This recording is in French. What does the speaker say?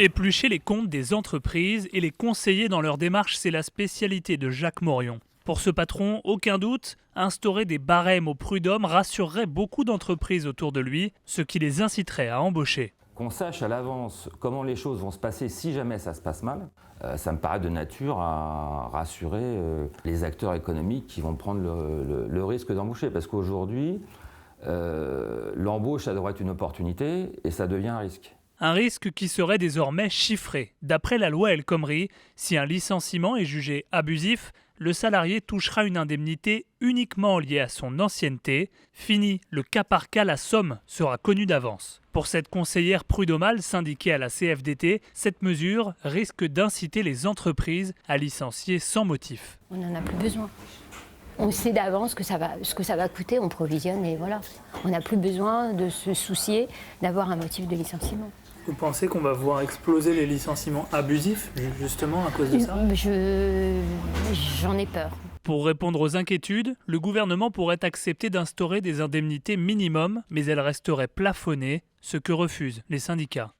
Éplucher les comptes des entreprises et les conseiller dans leur démarche, c'est la spécialité de Jacques Morion. Pour ce patron, aucun doute, instaurer des barèmes au prud'homme rassurerait beaucoup d'entreprises autour de lui, ce qui les inciterait à embaucher. Qu'on sache à l'avance comment les choses vont se passer si jamais ça se passe mal, ça me paraît de nature à rassurer les acteurs économiques qui vont prendre le risque d'embaucher. Parce qu'aujourd'hui, l'embauche, ça devrait être une opportunité et ça devient un risque. Un risque qui serait désormais chiffré. D'après la loi El Khomri, si un licenciement est jugé abusif, le salarié touchera une indemnité uniquement liée à son ancienneté. Fini le cas par cas, la somme sera connue d'avance. Pour cette conseillère prud'homale syndiquée à la CFDT, cette mesure risque d'inciter les entreprises à licencier sans motif. On n'en a plus besoin. On sait d'avance ce que ça va coûter, on provisionne et voilà. On n'a plus besoin de se soucier d'avoir un motif de licenciement. Vous pensez qu'on va voir exploser les licenciements abusifs, justement, à cause de ça ? J'en ai peur. Pour répondre aux inquiétudes, le gouvernement pourrait accepter d'instaurer des indemnités minimum, mais elles resteraient plafonnées, ce que refusent les syndicats.